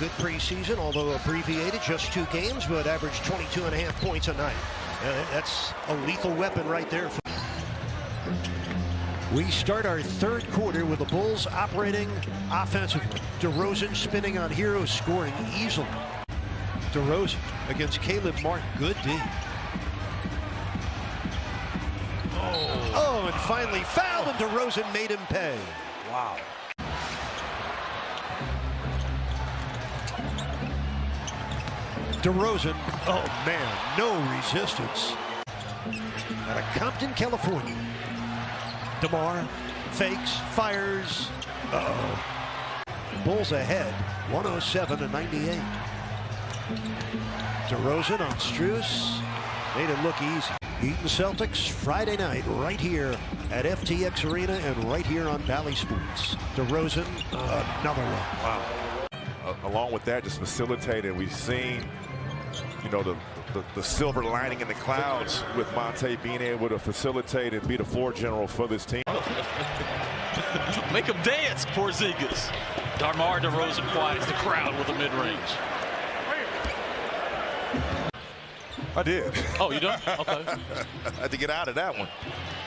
good preseason, although abbreviated, just 2 games, but averaged 22.5 points a night. That's a lethal weapon right there. We start our 3rd quarter with the Bulls operating offensively. Derozan spinning on Hero, scoring easily. Derozan against Caleb Martin. Good D. Oh, and finally fouled, and Derozan made him pay. Wow. Derozan, oh man, no resistance. Out of Compton, California. DeMar fakes, fires. Uh-oh. Bulls ahead, 107-98. Derozan on Strus. Made it look easy. Eaton Celtics Friday night right here at FTX Arena and right here on Bally Sports. Derozan, another one. Wow. Along with that, just facilitated. We've seen, you know, the silver lining in the clouds with Monte being able to facilitate and be the floor general for this team. Make him dance, Porzingis. DeMar DeRozan quiets the crowd with a mid-range. I did. Oh, you done? Okay. I had to get out of that one.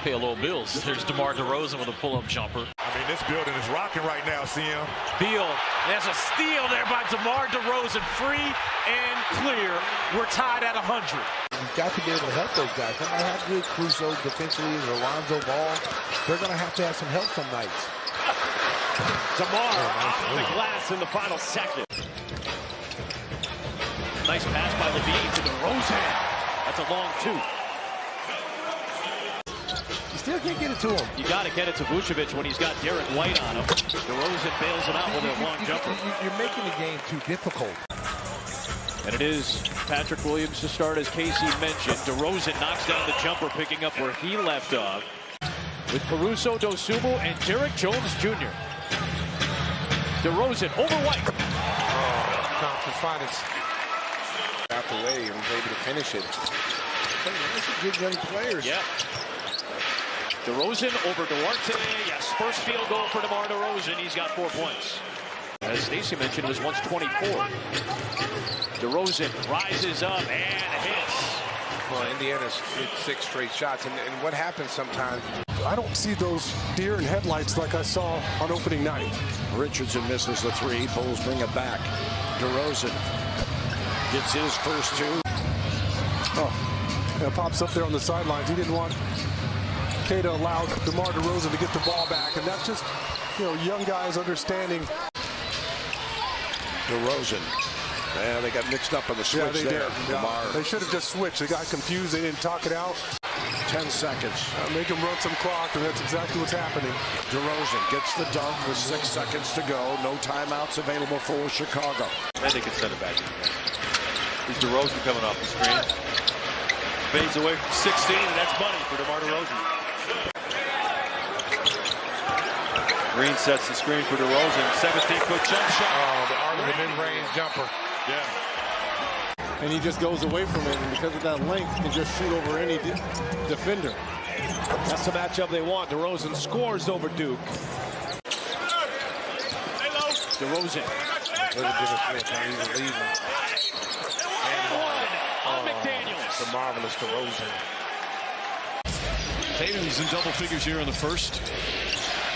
Pay a little bills. There's DeMar DeRozan with a pull-up jumper. I mean, this building is rocking right now, CM. Beal, there's a steal there by DeMar DeRozan. Free and clear. We're tied at 100. You've got to be able to help those guys. No matter how good Crusoe defensively is or Alonzo Ball, they're going to have some help some nights. DeMar off the glass in the final second. Nice pass by Levine to DeRozan. That's a long 2. You still can't get it to him. You got to get it to Vucevic when he's got Derek White on him. DeRozan bails him out with a long jumper. You're making the game too difficult. And it is Patrick Williams to start, as Casey mentioned. DeRozan knocks down the jumper, picking up where he left off. With Caruso, Dosunmu, and Derek Jones Jr. DeRozan over White. Conference finals. Out the way and was able to finish it. Those are good young players. Yeah. DeRozan over Duarte. Yes, first field goal for DeMar DeRozan. He's got 4 points. As Stacey mentioned, it was once 24. DeRozan rises up and hits. Well, Indiana's hit 6 straight shots. And what happens sometimes? I don't see those deer in headlights like I saw on opening night. Richardson misses the 3. Bulls bring it back. DeRozan gets his first 2. Oh, yeah, pops up there on the sidelines. He didn't want K to allow DeMar DeRozan to get the ball back, and that's just, you know, young guys understanding. DeRozan. Yeah, they got mixed up on the switch. Yeah, they there. did. Yeah. They should have just switched. They got confused. They didn't talk it out. 10 seconds. Make them run some clock, and that's exactly what's happening. DeRozan gets the dunk with 6 seconds to go. No timeouts available for Chicago. Then they can send it back. Here's DeRozan coming off the screen. Fades away from 16, and that's money for DeMar DeRozan. Green sets the screen for DeRozan. 17-foot jump shot. Oh, the art of the mid-range jumper. Yeah. And he just goes away from it, and because of that length, can just shoot over any defender. That's the matchup they want. DeRozan scores over Duke. DeRozan. Look at Jimmy Smith. Now he's leaving. On McDaniels. The marvelous DeRozan. Tatum's in double figures here in the first.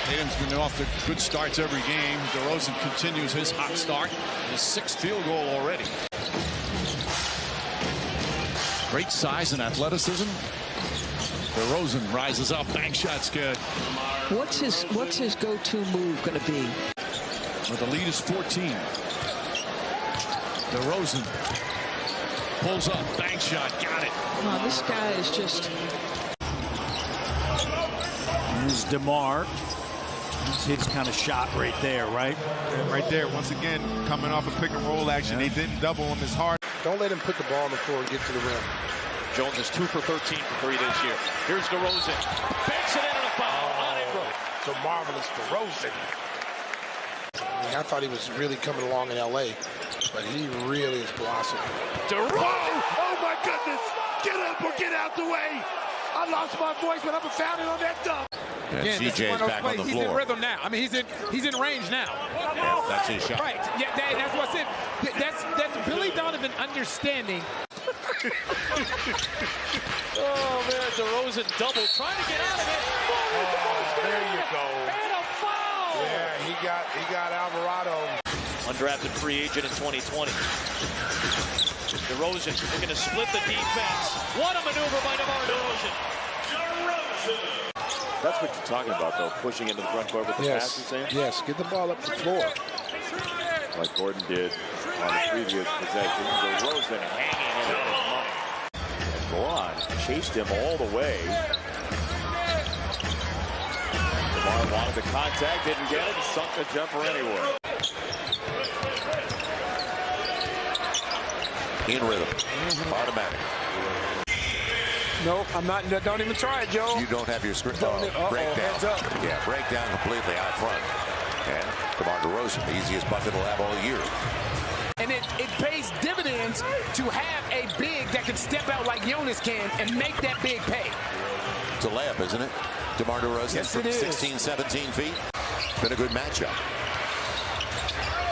Tatum's been off to good starts every game. DeRozan continues his hot start. His 6th field goal already. Great size and athleticism. DeRozan rises up. Bank shot's good. What's his go-to move going to be? Well, the lead is 14. DeRozan pulls up. Bank shot. Got it. Oh, this guy is just... Here's DeMar. His kind of shot right there, right? Right there. Once again, coming off a pick and roll action. They didn't double him as hard. Don't let him put the ball on the floor and get to the rim. Jones is 2 for 13 for 3 this year. Here's DeRozan. Banks it into the foul on Ingram. So marvelous DeRozan. I thought he was really coming along in L.A., but he really is blossoming. DeRozan! Oh my goodness! Get up or get out the way! I lost my voice, but I'm found it on that dunk. And CJ's back on the floor. He's in rhythm now. I mean, he's in range now. Yeah, that's his shot. Right. Yeah, that's what's it. understanding. Oh, man, DeRozan double, trying to get out of it. There you go. And a foul! Yeah, he got Alvarado. Undrafted free agent in 2020. DeRozan looking to split the defense. What a maneuver by DeMar DeRozan. That's what you're talking about, though, pushing into the front court with the passes, Sam? Yes, get the ball up the floor. Like Gordon did on the previous possession. DeRozan hanging it out of money. And Goran chased him all the way. DeMar wanted the contact, didn't get it, and sunk the jumper anyway. In rhythm. Automatic. No, I'm not. Don't even try it, Joe. You don't have your script. Breakdown. Heads up. Yeah, breakdown completely out front. And DeMar DeRozan, the easiest bucket he'll have all year. And it pays dividends to have a big that can step out like Jonas can and make that big pay. It's a layup, isn't it? DeMar DeRozan Yes, from it is. 16, 17 feet. Been a good matchup.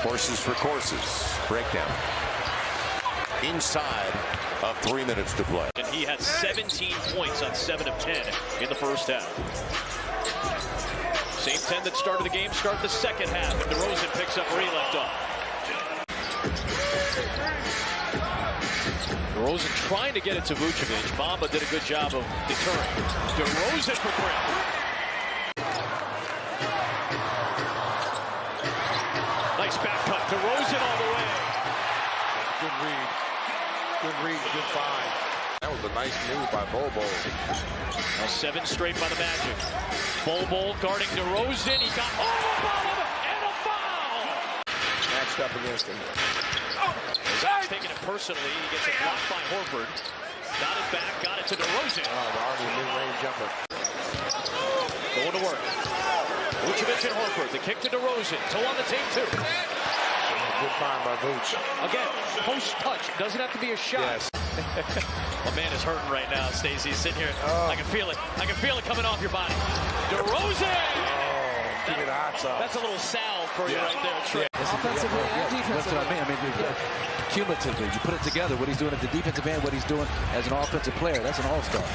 Horses for courses. Breakdown. Inside of 3 minutes to play. And he had 17 points on 7 of 10 in the first half. Same 10 that started the game, start the second half, and DeRozan picks up where he left off. DeRozan trying to get it to Vucevic. Bamba did a good job of deterring. DeRozan for Brent. Nice back cut. DeRozan all the way. Good read. Good read, good find. That was a nice move by Bobo. Now 7 straight by the Magic. Bobo guarding DeRozan. He got and a foul. Matched up against him. Zach's taking it personally. He gets it blocked by Horford. Got it back, got it to DeRozan. Already mid-range jumper. Going to work. Vucevic and Horford. The kick to DeRozan. Toe on the tape, too. Good find by Vooch. Again, post touch. Doesn't have to be a shot. Yes. My man is hurting right now, Stacey. He's sitting here. I can feel it. I can feel it coming off your body. DeRozan! Give it a hot sauce. That's a little salve for you right there, Trey. Offensively and defensively. That's what I mean. Cumulatively, you put it together, what he's doing at the defensive end, what he's doing as an offensive player, that's an all-star.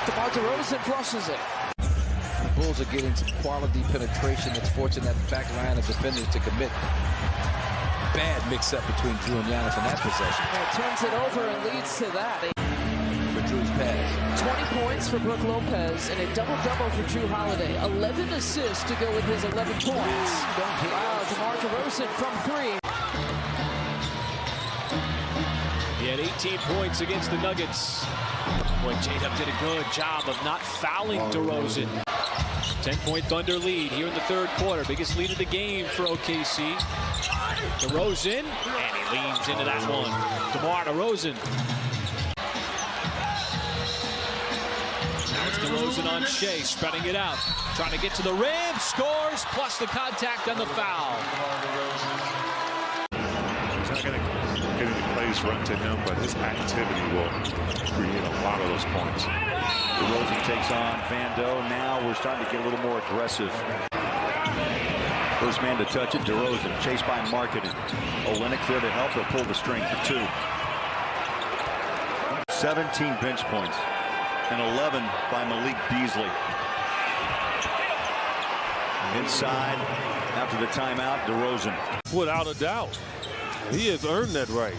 DeMar DeRozan flushes it. The Bulls are getting some quality penetration that's forcing that back line of defenders to commit. Bad mix-up between Drew and Giannis in that possession. Turns it over and leads to that. For Drew's pass. 20 points for Brook Lopez and a double-double for Drew Holiday. 11 assists to go with his 11 points. Wow, DeMar DeRozan from 3. He had 18 points against the Nuggets. Boy, J-Dub did a good job of not fouling DeRozan. 10-point Thunder lead here in the third quarter. Biggest lead of the game for OKC. DeRozan, and he leans into that one. DeMar DeRozan. Now it's DeRozan on Shea, spreading it out. Trying to get to the rim, scores, plus the contact on the foul. He's not going to get any plays run to him, but his activity will create a lot of those points. DeRozan takes on Vando. Now we're starting to get a little more aggressive. First man to touch it, DeRozan, chased by Marketing. Olynyk there to help. They'll pull the string for 2. 17 bench points, and 11 by Malik Beasley. Inside, after the timeout, DeRozan. Without a doubt. He has earned that right.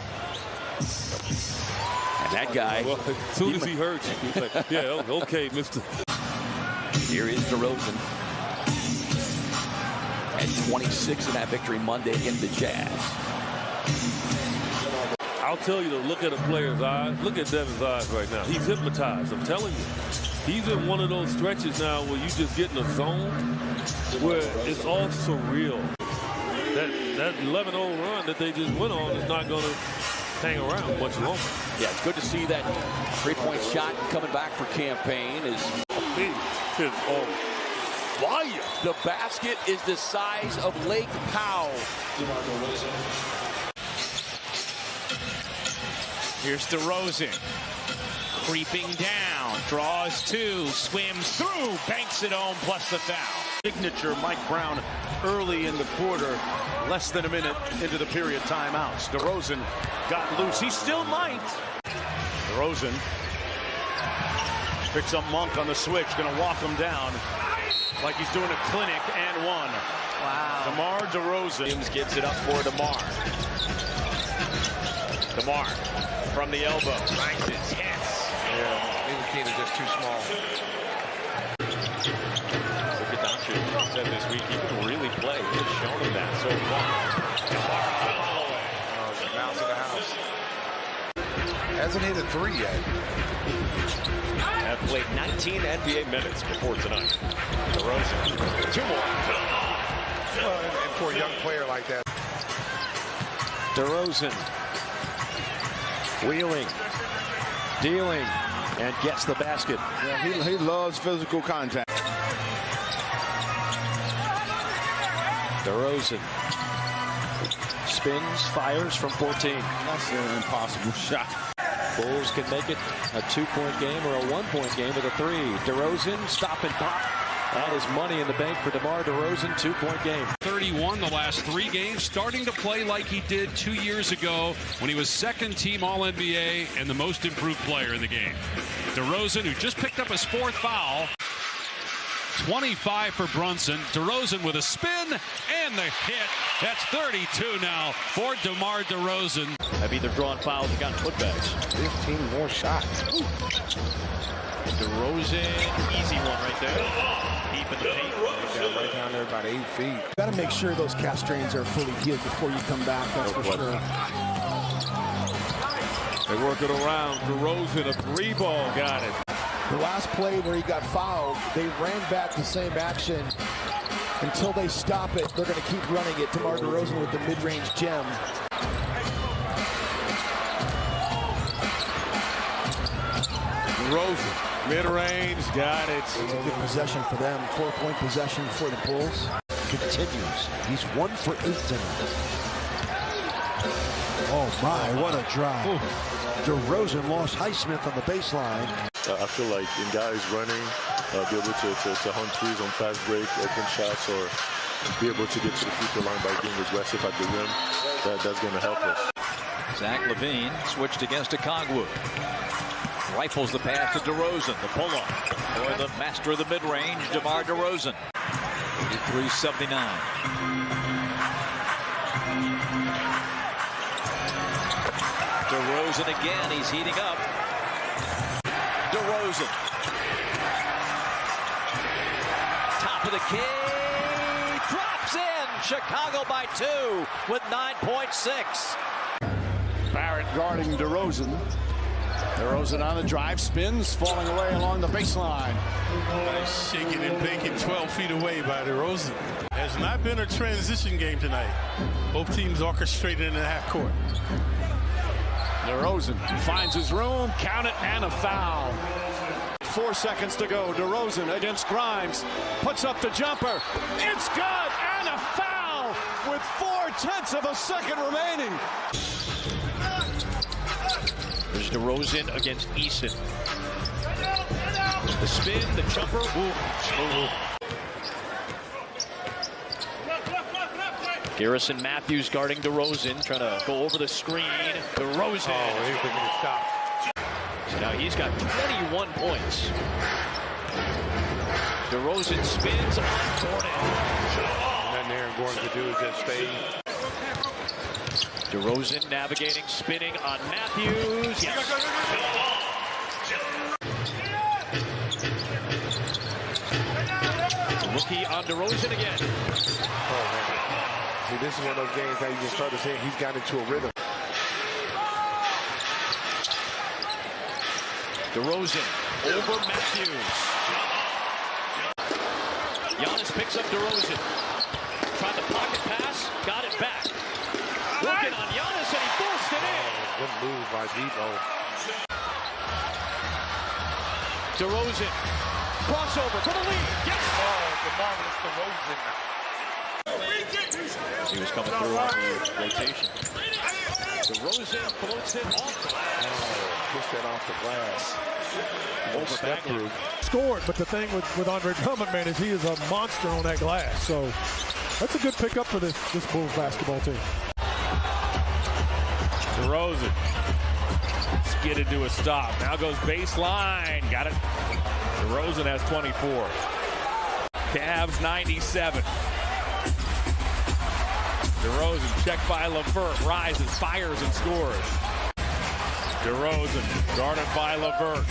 And that guy, well, as soon as he hurts, he's like, yeah, okay, mister. Here is DeRozan. And 26 in that victory Monday against the Jazz. I'll tell you to look at a player's eyes. Look at Devin's eyes right now. He's hypnotized, I'm telling you. He's in one of those stretches now where you just get in a zone where it's all surreal. That 11-0 run that they just went on is not going to hang around much longer. Yeah, it's good to see that three-point shot coming back for Campaign. Is on fire. The basket is the size of Lake Powell. Here's DeRozan. Creeping down, draws 2, swims through, banks it home, plus the foul. Signature Mike Brown early in the quarter, less than a minute into the period timeouts. DeRozan got loose. He still might. DeRozan picks up Monk on the switch, going to walk him down like he's doing a clinic and one. Wow. DeMar DeRozan. Williams gives it up for DeMar. DeMar from the elbow. Finds it. Hits. Yeah, indicator just too small. Look at Doncic said this week he can really play. He's shown him that so far. DeMar Holloway. Oh, the mouse in the house. Hasn't hit a three yet. Have played 19 NBA minutes before tonight. DeRozan. Two more. Well, and for a young player like that. DeRozan wheeling, dealing, and gets the basket. Yeah, he loves physical contact. DeRozan spins, fires from 14. That's an impossible shot. Bulls can make it a 2-point game or a 1-point game with a 3. DeRozan, stop and pop. That is money in the bank for DeMar DeRozan, 2-point game. 31 the last 3 games, starting to play like he did 2 years ago when he was second-team All-NBA and the most improved player in the game. DeRozan, who just picked up his 4th foul. 25 for Brunson. DeRozan with a spin and the hit. That's 32 now for DeMar DeRozan. Have either drawn fouls or gotten putbacks. 15 more shots. Ooh. DeRozan, easy one right there. Deep in the paint. Right down there about 8 feet. Got to make sure those calf strains are fully healed before you come back, that's for sure. They work it around. DeRozan, a 3-ball, got it. The last play where he got fouled, they ran back the same action. Until they stop it, they're going to keep running it. DeMar DeRozan with the mid-range gem. DeRozan, mid-range, got it. It's a good possession for them. 4-point possession for the Bulls. Continues. He's 1 for 8 tonight. Oh my, what a drive. DeRozan lost Highsmith on the baseline. I feel like in guys running, be able to hunt threes on fast break, open shots, or be able to get to the free throw line by being aggressive at the rim, that's going to help us. Zach LaVine switched against Okongwu. Rifles the pass to DeRozan. The pull-up for the master of the mid-range, DeMar DeRozan. 83-79. DeRozan again. He's heating up. DeRozan. Top of the key. Drops in. Chicago by 2 with 9.6. Barrett guarding DeRozan. DeRozan on the drive, spins, falling away along the baseline. Nice shaking and baking 12 feet away by DeRozan. Has not been a transition game tonight. Both teams orchestrated in the half court. DeRozan finds his room, count it, and a foul. 4 seconds to go. DeRozan against Grimes, puts up the jumper. It's good, and a foul with 4/10 of a second remaining. There's DeRozan against Eason. The spin, the jumper. Ooh. Garrison Matthews guarding DeRozan, trying to go over the screen. DeRozan. Oh, he's looking to stop. So now he's got 21 points. DeRozan spins on Gordon. Nothing Aaron Gordon could do is just stay. DeRozan navigating, spinning on Matthews. Yes. Rookie on DeRozan again. Oh, man. See, this is one of those games that you just start to say he's got into a rhythm. DeRozan over Matthews. Giannis picks up DeRozan. Tried the pocket pass, got it back. Working on Giannis, and he forced it in. Good move by Debo. DeRozan, crossover for the lead. Yes! Oh, DeMarcus. He was coming through on the rotation. DeRozan floats it off the glass. Oh, pushed that off the glass. Over back. scored, but the thing with Andre Drummond, man, is he is a monster on that glass. So that's a good pickup for this Bulls basketball team. DeRozan skidded to a stop. Now goes baseline. Got it. DeRozan has 24. Cavs 97. DeRozan checked by LeVert. Rises, fires, and scores. DeRozan guarded by LeVert.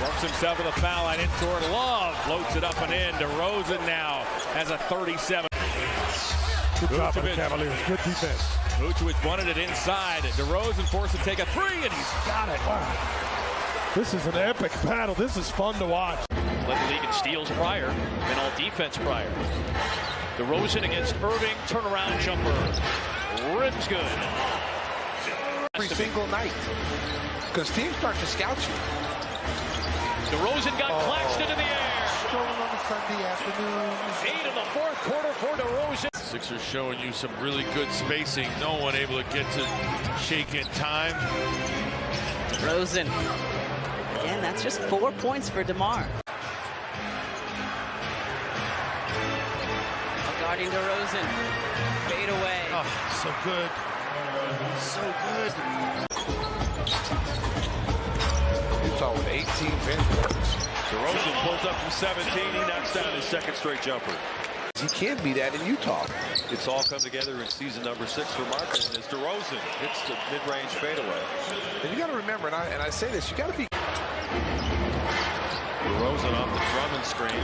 Works himself to the foul line in toward Love. Floats it up and in. DeRozan now has a 37. Good job by the Cavaliers. Good defense. Vucevic wanted it inside. DeRozan forced to take a three, and he's got it. Wow. This is an epic battle. This is fun to watch. Led the league in steals prior and all defense prior. DeRozan against Irving. Turnaround jumper. Rims good. Every single night. Because teams start to scout you. DeRozan got Claxton in the air. Strolling on a Sunday afternoon. 8 in the fourth quarter for DeRozan. Sixers showing you some really good spacing. No one able to get to shake in time. DeRozan. Again, that's just 4 points for DeMar. Guarding DeRozan. Fade away. Oh, so good. So good. Utah with 18 bench points. DeRozan pulls up from 17. He knocks down his second straight jumper. He can't be that in Utah. It's all come together in season number 6 for Marcus as DeRozan hits the mid-range fadeaway. And you got to remember, and I say this, you got to be. DeRozan off the Drummond screen.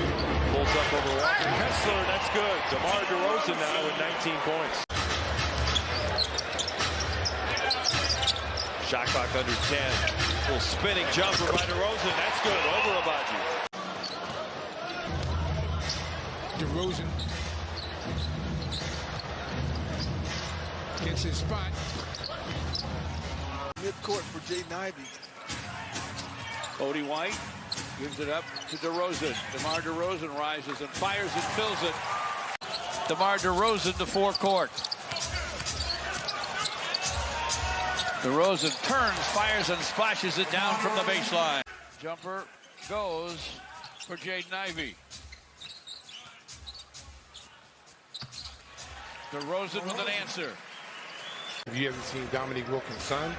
Pulls up over Walker Kessler. That's good. DeMar DeRozan now with 19 points. Shot clock under 10. Little spinning jumper by DeRozan. That's good. Over Abaji. DeRozan gets his spot. Midcourt for Jay Ivey. Cody White gives it up to DeRozan. DeMar DeRozan rises and fires and fills it. DeMar DeRozan to forecourt. DeRozan turns, fires, and splashes it down from the baseline. Jumper goes for Jaden Ivey. DeRozan with an answer. Have you ever seen Dominique Wilkins' son?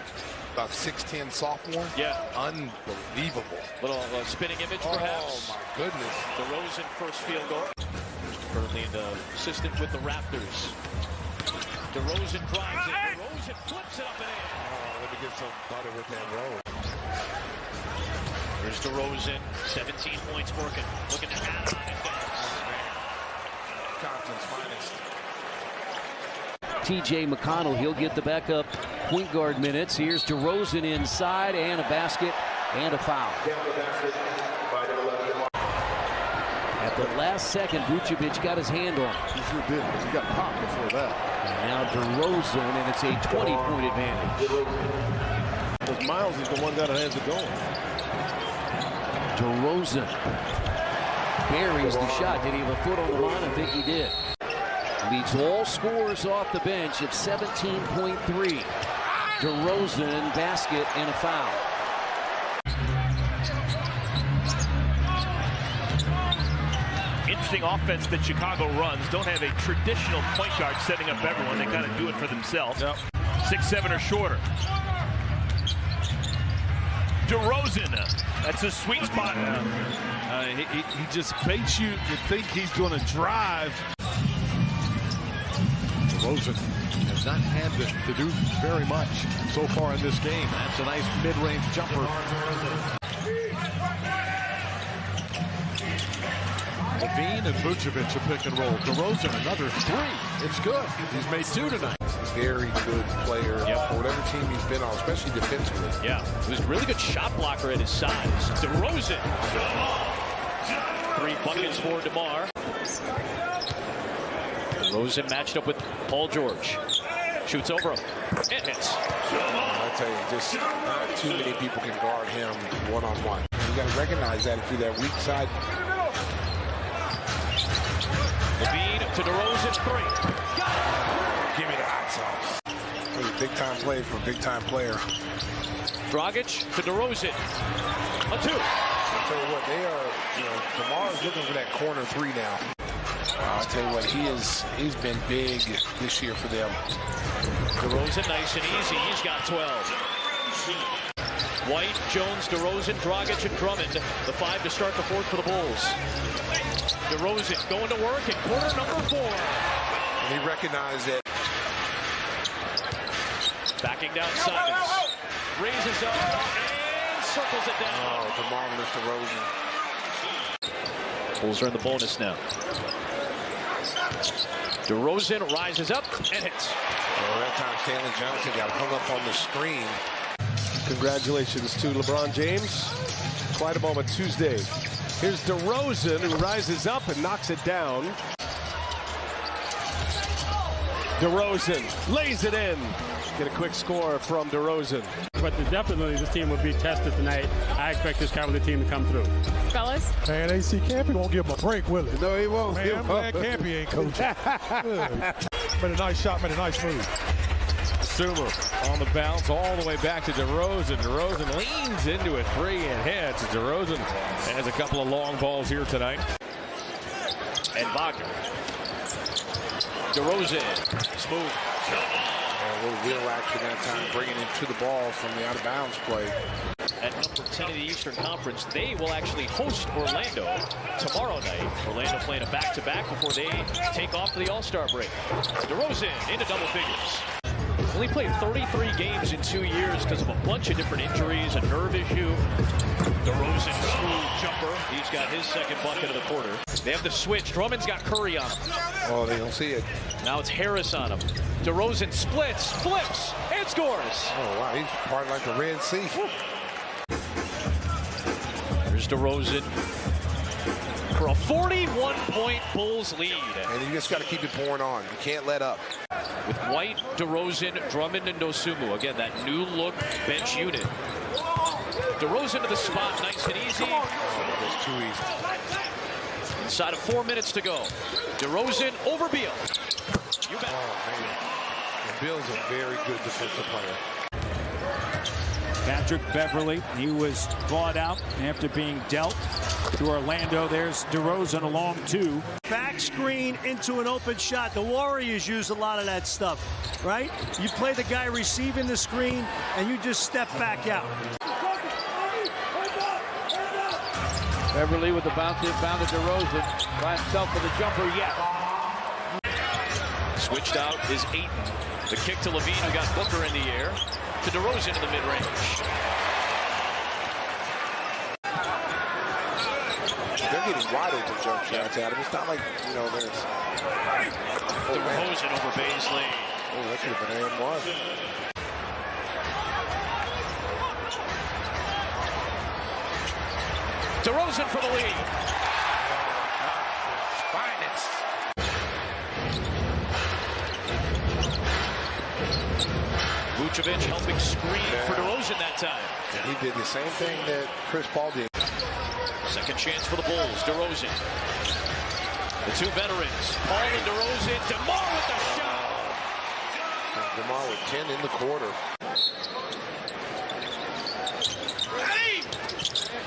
About 6'10" sophomore. Yeah. Unbelievable. Little spinning image, perhaps. Oh, my goodness. DeRozan first field goal. Currently an assistant with the Raptors. DeRozan drives it. DeRozan flips it up and in. Let me get some butter with that roll. Here's DeRozan. 17 points working. Looking to add on Compton's finest. T.J. McConnell, he'll get the backup point guard minutes. Here's DeRozan inside, and a basket and a foul. At the last second, Vucevic got his hand on it. He sure did, because he got popped before that. And now DeRozan, and it's a 20-point advantage. Because Miles is the one that has it going. DeRozan buries the shot. Did he have a foot on the line? I think he did. Leads all scorers off the bench at 17.3. DeRozan, basket, and a foul. Interesting offense that Chicago runs. Don't have a traditional point guard setting up everyone. They kind of do it for themselves. Yep. 6'7" or shorter. DeRozan, that's a sweet spot. He just baits you to think he's going to drive. DeRozan has not had to do very much so far in this game. That's a nice mid-range jumper. Levine and Vucevic a pick and roll. DeRozan another three. It's good. He's made 2 tonight. Very good player for whatever team he's been on, especially defensively. Yeah, he was a really good shot blocker at his size. DeRozan. 3 buckets for DeMar. DeRozan matched up with Paul George. Shoots over him. It hits. I tell you, just not too many people can guard him one-on-one. You got to recognize that through that weak side. Levine to DeRozan, 3. Got it. Give me the hot sauce. Big-time play from a big-time player. Dragic to DeRozan. A 2. tell you what, they are, DeMar's looking for that corner three now. I'll tell you what, he's been big this year for them. DeRozan nice and easy. He's got 12. White, Jones, DeRozan, Dragic, and Drummond. The 5 to start the fourth for the Bulls. DeRozan going to work in quarter number 4. And he recognized it. Backing down Simons. Raises up and circles it down. Oh, the marvelous DeRozan. Bulls are in the bonus now. DeRozan rises up and hits. Well, that time Stanley Johnson got hung up on the screen. Congratulations to LeBron James. Quite a moment Tuesday. Here's DeRozan, who rises up and knocks it down. DeRozan lays it in. Get a quick score from DeRozan. But definitely this team will be tested tonight. I expect this Cavalier team to come through. Fellas? Man, AC Campy won't give him a break, will he? No, he won't. Man, I'm glad Campy ain't coaching. Made a nice shot, made a nice move. Sumo on the bounce all the way back to DeRozan. DeRozan leans into a three and hits. DeRozan has a couple of long balls here tonight. And Wagner. DeRozan. Smooth. A little wheel action that time, bringing him to the ball from the out-of-bounds play. At number 10 in the Eastern Conference, they will actually host Orlando tomorrow night. Orlando playing a back-to-back before they take off for the All-Star break. DeRozan into double figures. Only played 33 games in 2 years because of a bunch of different injuries, a nerve issue. DeRozan, smooth jumper. He's got his second bucket of the quarter. They have the switch. Drummond's got Curry on him. Oh, they don't see it. Now it's Harris on him. DeRozan splits, flips, and scores. Oh, wow. He's part like the Red Sea. Here's DeRozan for a 41-point Bulls lead. And you just got to keep it pouring on. You can't let up. With White, DeRozan, Drummond, and Dosunmu. Again, that new look bench unit. DeRozan to the spot, nice and easy. Oh, that's too easy. Inside of 4 minutes to go. DeRozan over Beal. You bet. Oh, man. And Beal's a very good defensive player. Patrick Beverly, he was bought out after being dealt to Orlando. There's DeRozan along 2. Back screen into an open shot. The Warriors use a lot of that stuff, right? You play the guy receiving the screen, and you just step back out. Beverly with the bounce inbound to DeRozan. By himself for the jumper, yes. Switched out is Ayton. The kick to Levine, who got Booker in the air. To DeRozan in the mid-range. They're getting wide open jump shots at him. It's not like, there's... DeRozan over Baisley. Oh, that could have been AM1. DeRozan for the lead. Finest. Vucevic helping screen for DeRozan that time. And he did the same thing that Chris Paul did. Second chance for the Bulls. DeRozan. The two veterans. Paul and DeRozan. DeMar with the shot. And DeMar with 10 in the quarter.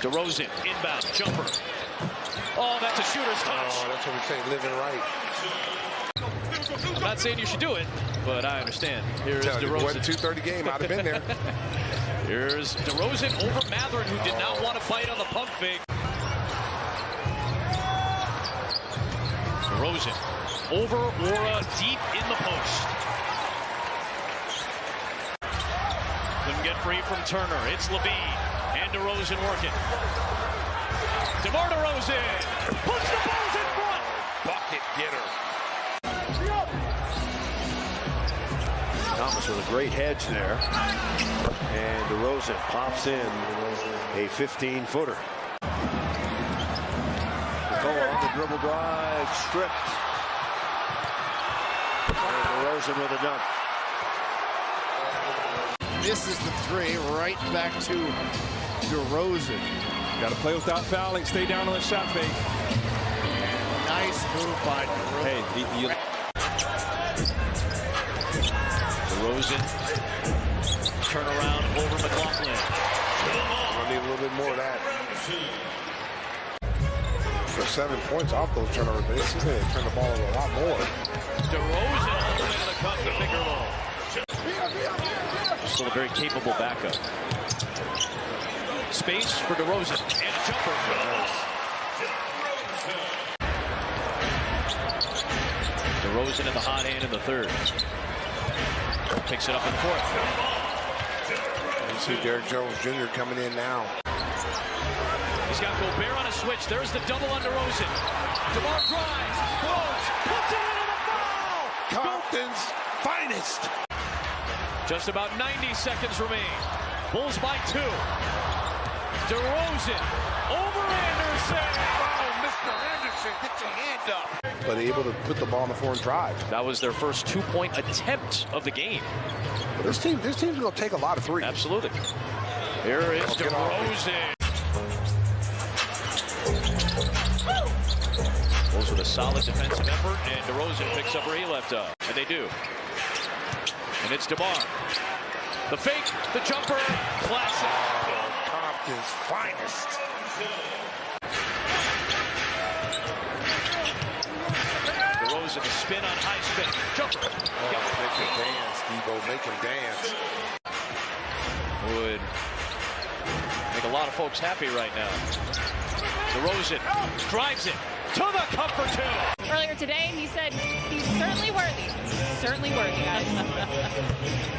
DeRozan inbound jumper. Oh, that's a shooter's touch. Oh, that's what we say, living right. I'm not saying you should do it, but I understand. Here's DeRozan. The 2:30 game, I'd have been there. Here's DeRozan over Mathurin, who did not want to bite on the pump fake. DeRozan over Wara, deep in the post. Couldn't get free from Turner. It's Levine and DeRozan working. DeMar DeRozan puts the Bulls in front. Bucket getter. Thomas with a great hedge there. And DeRozan pops in a 15-footer. On the dribble drive, stripped. And DeRozan with a dunk. This is the 3, right back to DeRozan. Got to play without fouling. Stay down on the shot fake. Nice move by DeRozan. Hey, DeRozan, turn around over McLaughlin. I need a little bit more of that. for 7 points off those turnover bases. They turn the ball over a lot more. Derozan all the way to the cup, the finger roll. Still a very capable backup. Space for Derozan and a jumper. Derozan in the hot hand in the third. Picks it up in the fourth. You see Derek Jones Jr. coming in now. He's got Gobert on a switch. There's the double on Derozan. DeMar drives, throws, puts it into the foul! Compton's finest. Just about 90 seconds remain. Bulls by 2. DeRozan over Anderson. Oh, Mr. Anderson gets a hand up. But able to put the ball on the floor and drive. That was their first 2-point attempt of the game. Well, this team's going to take a lot of threes. Absolutely. Here is DeRozan. Bulls with a solid defensive effort, and DeRozan picks up where he left off. And they do. And it's DeMar. The fake, the jumper, classic. Oh, Compton's finest. DeRozan, the spin on high spin. Jumper. Oh, make him dance, Debo. Make him dance. Would make a lot of folks happy right now. DeRozan drives it to the cup for 2. Earlier today, he said he's certainly worthy. Certainly worthy, guys.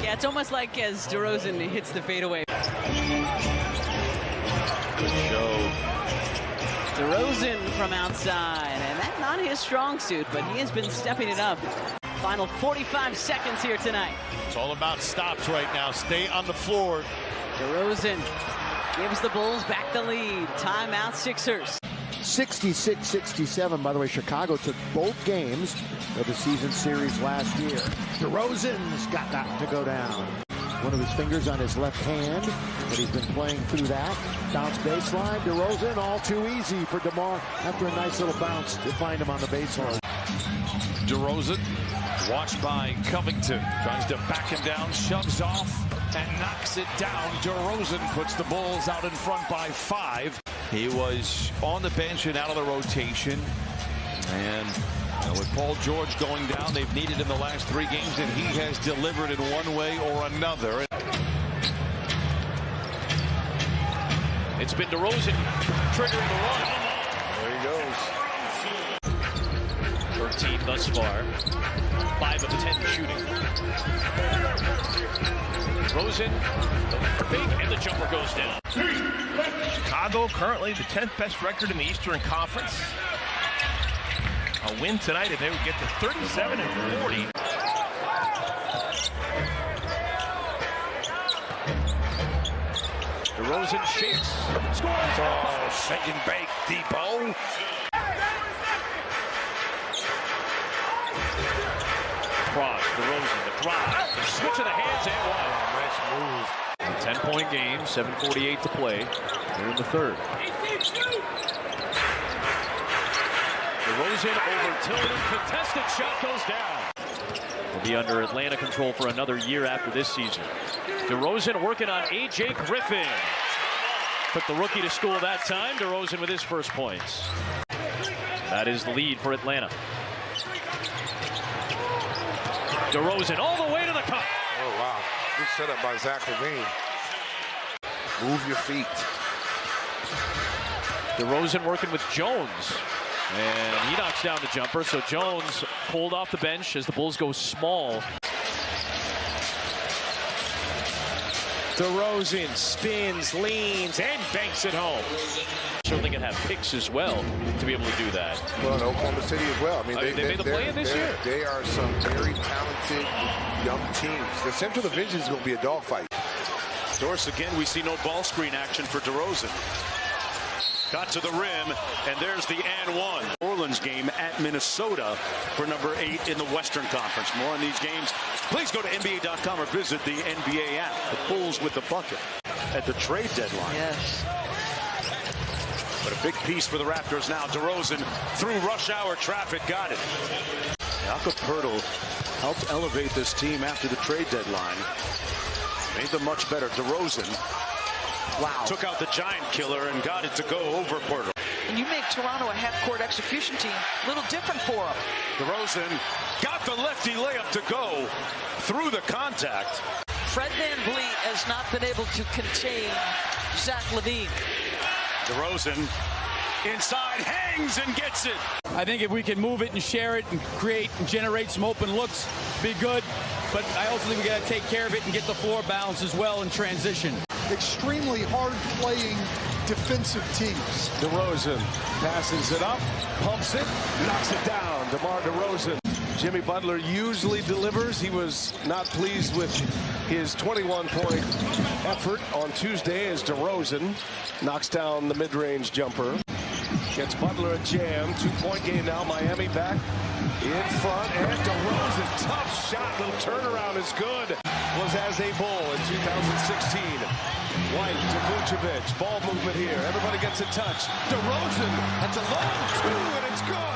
Yeah, it's almost like as DeRozan hits the fadeaway. Good show. DeRozan from outside, and that's not his strong suit, but he has been stepping it up. Final 45 seconds here tonight. It's all about stops right now. Stay on the floor. DeRozan gives the Bulls back the lead. Timeout, Sixers. 66-67. By the way, Chicago took both games of the season series last year. DeRozan's got that to go down. One of his fingers on his left hand, but he's been playing through that. Bounce baseline. DeRozan, all too easy for DeMar after a nice little bounce to find him on the baseline. DeRozan, watched by Covington, tries to back him down, shoves off, and knocks it down. DeRozan puts the Bulls out in front by 5. He was on the bench and out of the rotation. And with Paul George going down, they've needed him the last 3 games, and he has delivered in one way or another. It's been DeRozan triggering the run. There he goes. 13 thus far. 5 of 10 shooting. DeRozan, the fake, and the jumper goes down. Chicago currently the 10th best record in the Eastern Conference. A win tonight and they would get to 37-40. DeRozan shakes, scores. Oh, shake and bake, Debo. Cross, DeRozan, the drive, the switch of the hands, and 1. Nice move. A 10-point game, 7:48 to play here in the third. DeRozan over Tillman, contested shot goes down. Will be under Atlanta control for another year after this season. DeRozan working on A.J. Griffin. Took the rookie to school that time. DeRozan with his first points. That is the lead for Atlanta. DeRozan all the way to the cup. Oh, wow. Good setup by Zach LaVine. Move your feet. DeRozan working with Jones. And he knocks down the jumper, so Jones pulled off the bench as the Bulls go small. DeRozan spins, leans, and banks it home. Certainly can have picks as well to be able to do that. Well, in Oklahoma City as well. I mean, they made the play-in this year. They are some very talented young teams. The Central Division is going to be a dogfight. Doris, again, we see no ball screen action for DeRozan. Got to the rim, and there's the and 1. Orleans game at Minnesota for number 8 in the Western Conference. More on these games, please go to NBA.com or visit the NBA app. The Bulls with the bucket at the trade deadline. Yes. But a big piece for the Raptors now. DeRozan through rush hour traffic, got it. Jakob Poeltl helped elevate this team after the trade deadline. Made them much better. DeRozan. Wow. Took out the giant killer and got it to go over Poeltl. and you make Toronto a half-court execution team, a little different for them. DeRozan got the lefty layup to go through the contact. Fred VanVleet has not been able to contain Zach LaVine. DeRozan inside, hangs and gets it. I think if we can move it and share it and create and generate some open looks, be good. But I also think we got to take care of it and get the floor balance as well in transition. Extremely hard playing defensive teams. DeRozan passes it up, pumps it, knocks it down. DeMar DeRozan. Jimmy Butler usually delivers. He was not pleased with his 21-point effort on Tuesday as DeRozan knocks down the mid-range jumper. Gets Butler a jam. 2-point game now. Miami back in front. And DeRozan, tough shot. Little turnaround is good. Was as a Bull in 2016. White to Vucevic. Ball movement here. Everybody gets a touch. DeRozan. That's a long two, and it's good.